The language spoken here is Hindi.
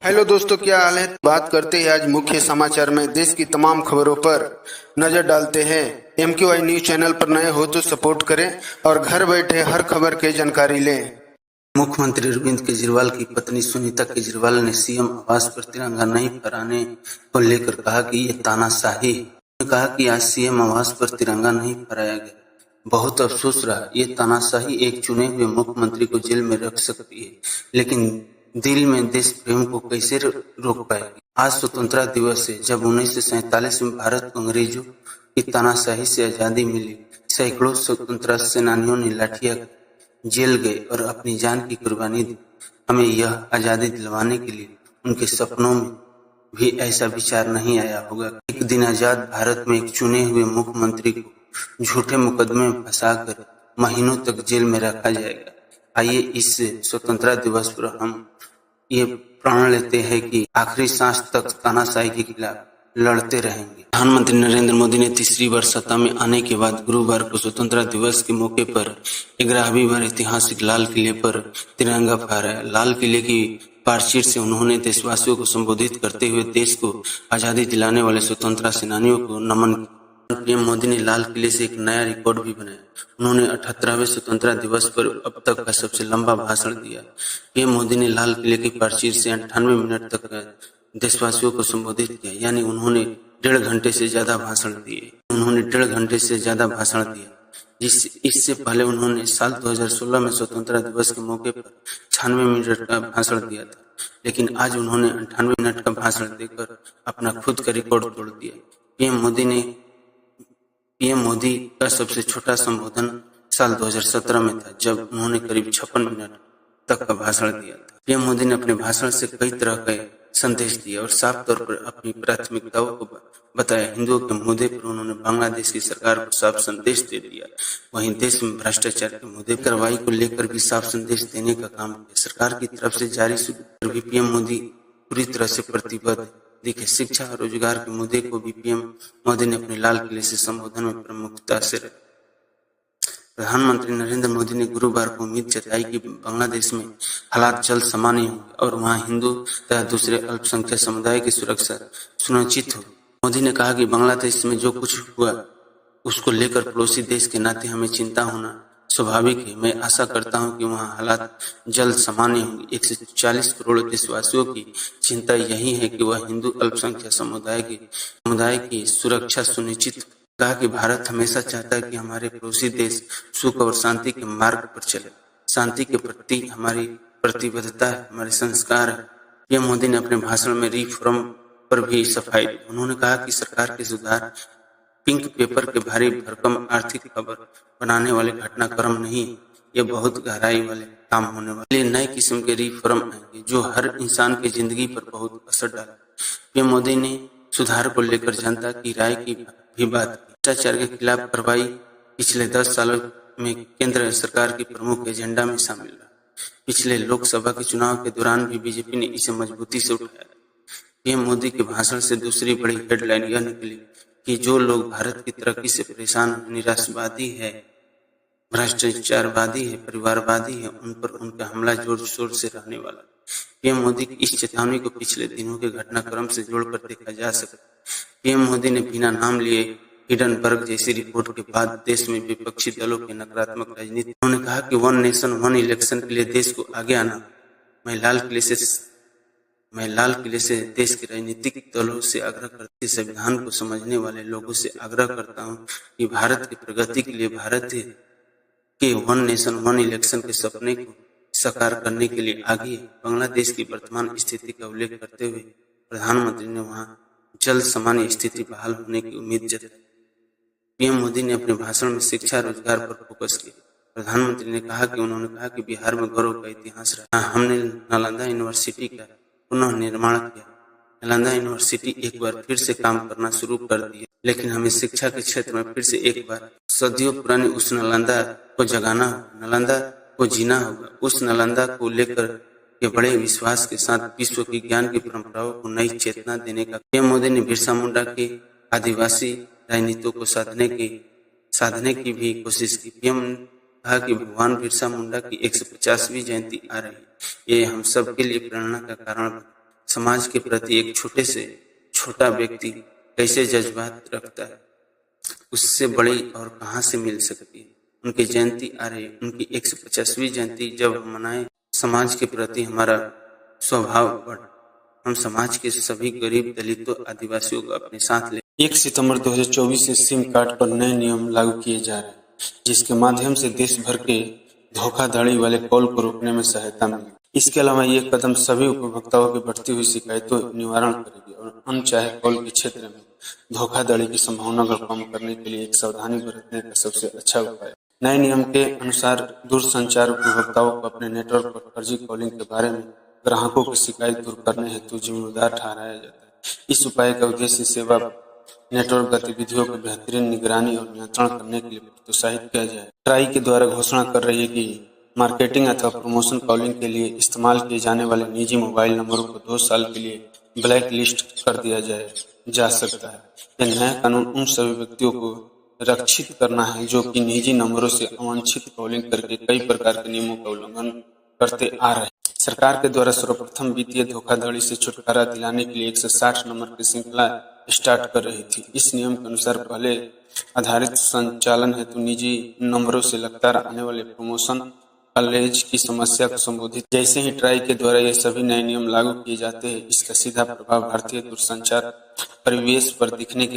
हेलो दोस्तों, क्या हाल है। बात करते हैं आज मुख्य समाचार में देश की तमाम खबरों पर नजर डालते हैं। MQI न्यूज चैनल पर नए हो तो सपोर्ट करें और घर बैठे हर खबर की जानकारी लें। मुख्यमंत्री अरविंद केजरीवाल की पत्नी सुनीता केजरीवाल ने सीएम आवास पर तिरंगा नहीं फहराने को लेकर कहा कि ये तानाशाही है। उन्होंने कहा कि आज सीएम आवास पर तिरंगा नहीं फहराया गया, बहुत अफसोस रहा। ये तानाशाही एक चुने हुए मुख्यमंत्री को जेल में रख सकती है, लेकिन दिल में देश प्रेम को कैसे रोक पाएगी। आज स्वतंत्रता दिवस है, जब 1947 में भारत को अंग्रेजों की तानाशाही से आजादी मिली। सैकड़ों स्वतंत्रता सेनानियों ने लाठियां जेल गए और अपनी जान की कुर्बानी दी। हमें यह आजादी दिलवाने के लिए उनके सपनों में भी ऐसा विचार नहीं आया होगा। एक दिन आजाद भारत में एक चुने हुए मुख्यमंत्री को झूठे मुकदमे में फंसाकर महीनों तक जेल में रखा जाएगा। आइए इस स्वतंत्रता दिवस पर हम ये प्रण लेते हैं कि आखिरी सांस तक तानाशाही के खिलाफ लड़ते रहेंगे। प्रधानमंत्री नरेंद्र मोदी ने तीसरी बार सत्ता में आने के बाद गुरुवार को स्वतंत्रता दिवस के मौके पर 11वीं बार ऐतिहासिक लाल किले पर तिरंगा फहराया। लाल किले की पार्कशीट से उन्होंने देशवासियों को संबोधित करते हुए देश को आजादी दिलाने वाले स्वतंत्रता सेनानियों को नमन किया। पीएम मोदी ने लाल किले से एक नया रिकॉर्ड भी बनाया। उन्होंने 78वें स्वतंत्रता दिवस पर अब तक का सबसे लंबा भाषण दिया। पीएम मोदी ने लाल किले की पार्कशीट से 98 मिनट तक देशवासियों को संबोधित किया, यानी उन्होंने 1.5 घंटे से ज्यादा भाषण दिया। इससे पहले उन्होंने साल 2016 में स्वतंत्रता दिवस के मौके पर 96 मिनट का भाषण दिया था, लेकिन आज उन्होंने 98 मिनट का भाषण देकर अपना खुद का रिकॉर्ड तोड़ दिया। पीएम मोदी का सबसे छोटा संबोधन साल 2017 में था, जब उन्होंने करीब 56 मिनट तक का भाषण दिया था। पीएम मोदी ने अपने भाषण से कई तरह के संदेश दिए और साफ तौर पर अपनी प्राथमिकताओं को बताया। हिंदुओं के मुद्दे पर उन्होंने बांग्लादेश की सरकार को साफ संदेश दे दिया। वहीं देश में भ्रष्टाचार के मुद्दे पर कार्रवाई को लेकर भी साफ संदेश देने का काम किया। सरकार की तरफ से जारी सूची पर भी पीएम मोदी पूरी तरह से प्रतिबद्ध दिखे। शिक्षा और रोजगार के मुद्दे को भी पीएम मोदी ने अपने लाल किले से संबोधन में प्रमुखता से रखा। प्रधानमंत्री नरेंद्र मोदी ने गुरुवार को उम्मीद जताई कि बांग्लादेश में हालात जल्द सामान्य होंगे और वहां हिंदू तथा दूसरे अल्पसंख्यक समुदाय की सुरक्षा सुनिश्चित होगी। मोदी ने कहा कि बांग्लादेश में जो कुछ हुआ उसको लेकर पड़ोसी देश के नाते हमें चिंता होना स्वाभाविक है। मैं आशा करता हूं कि वहां हालात जल्द सामान्य होंगे। 140 करोड़ देशवासियों की चिंता यही है कि वह हिंदू अल्पसंख्यक समुदाय की सुरक्षा सुनिश्चित। कहा कि भारत हमेशा चाहता है कि हमारे पड़ोसी देश सुख और शांति के मार्ग पर चले। शांति के प्रति हमारी प्रतिबद्धता है, हमारे संस्कार है। पीएम मोदी ने अपने भाषण में रिफॉर्म पर भी सफाई दी। उन्होंने कहा कि सरकार के सुधार पिंक पेपर के भारी भरकम आर्थिक खबर बनाने वाले घटनाक्रम नहीं, ये बहुत गहराई वाले काम होने वाले नए किस्म के रिफॉर्म आएंगे जो हर इंसान की जिंदगी पर बहुत असर डालेंगे। पीएम मोदी ने सुधार को लेकर जनता की राय की भी बात की। भ्रष्टाचार के खिलाफ कार्रवाई पिछले 10 सालों में केंद्र सरकार की प्रमुख एजेंडा में शामिल रहा। पिछले लोकसभा के चुनाव के दौरान भी बीजेपी ने इसे मजबूती से उठाया। पीएम मोदी के भाषण से दूसरी बड़ी हेडलाइन यह निकली कि जो लोग भारत की तरक्की से परेशान, निराशावादी है, भ्रष्टाचारवादी है, परिवारवादी है, उन पर उनका हमला जोर शोर से रहने वाला। पीएम मोदी की इस चेतावनी को पिछले दिनों के घटनाक्रम से जोड़कर देखा जा सकता है। पीएम मोदी ने बिना नाम लिए हिडनबर्ग जैसी रिपोर्ट के बाद देश में विपक्षी दलों की नकारात्मक राजनीति। उन्होंने कहा कि 1 नेशन 1 इलेक्शन के लिए देश को आगे आना। मैं लाल किले से देश के राजनीतिक दलों से आग्रह करते, संविधान को समझने वाले लोगों से आग्रह करता हूं कि भारत की प्रगति के लिए भारत के 1 नेशन 1 इलेक्शन के सपने को साकार करने के लिए आगे। बांग्लादेश की वर्तमान स्थिति का उल्लेख करते हुए प्रधानमंत्री ने वहां जल्द सामान्य स्थिति बहाल होने की उम्मीद जताई। पीएम मोदी ने अपने भाषण में शिक्षा रोजगार पर फोकस किया। प्रधानमंत्री ने कहा कि बिहार में गौरव का इतिहास रहा। हमने नालंदा यूनिवर्सिटी का पुनः निर्माण किया। नालंदा यूनिवर्सिटी एक बार फिर से काम करना शुरू कर दिया, लेकिन हमें शिक्षा के क्षेत्र में फिर से एक बार सदियों पुरानी उस नालंदा को जगाना होगा, नालंदा को जीना होगा। उस नालंदा को लेकर के बड़े विश्वास के साथ विश्व की ज्ञान की परंपराओं को नई चेतना देने का। पीएम मोदी ने बिरसा मुंडा के आदिवासी राजनीतियों को साधने की भी कोशिश की। पीएम ने कहा कि भगवान बिरसा मुंडा की 150वीं जयंती आ रही है, ये हम सब के लिए प्रेरणा का कारण। समाज के प्रति एक छोटे से छोटा व्यक्ति कैसे जज्बात रखता है, उससे बड़ी और कहाँ से मिल सकती है। उनकी जयंती आ रही, उनकी 150वीं जयंती जब हम मनाएं, समाज के प्रति हमारा स्वभाव बढ़, हम समाज के सभी गरीब, दलितों, आदिवासियों को अपने साथ ले। 1 सितंबर 2024 से सिम कार्ड पर नए नियम लागू किए जा रहे हैं, जिसके माध्यम से देश भर के धोखाधड़ी वाले कॉल को रोकने में सहायता मिलेगी। इसके अलावा ये कदम सभी उपभोक्ताओं की बढ़ती हुई शिकायतों निवारण करेगी और अनचाहे कॉल के क्षेत्र में धोखाधड़ी की संभावना को कम करने के लिए एक सावधानी बरतने का सबसे अच्छा उपाय है। नए नियम के अनुसार दूरसंचार उपभोक्ताओं को अपने नेटवर्क पर फर्जी कॉलिंग के बारे में ग्राहकों की शिकायत दूर करने हेतु जिम्मेदार ठहराया जाता है। इस उपाय का उद्देश्य सेवा नेटवर्क गतिविधियों की बेहतरीन निगरानी और नियंत्रण करने के लिए प्रोत्साहित किया जाए। ट्राई के द्वारा घोषणा कर रही है कि मार्केटिंग अथवा प्रमोशन कॉलिंग के लिए इस्तेमाल किए जाने वाले निजी मोबाइल नंबरों को 2 साल के लिए ब्लैक लिस्ट कर दिया जा सकता है। यह नया कानून उन सभी व्यक्तियों को रक्षित करना है जो कि निजी नंबरों से अवांछित कॉलिंग करके कई प्रकार के नियमों का उल्लंघन करते आ रहे हैं। सरकार के द्वारा सर्वप्रथम वित्तीय धोखाधड़ी से छुटकारा दिलाने के लिए 160 नंबर की श्रृंखला स्टार्ट कर रही थी। इस नियम के अनुसार पहले आधारित संचालन हेतु निजी नंबरों से लगातार आने वाले प्रमोशन कॉलेज की समस्या को संबोधित। जैसे ही ट्राई के द्वारा ये सभी नए नियम लागू किए जाते हैं, इसका सीधा प्रभाव भारतीय दूरसंचार परिवेश पर दिखने की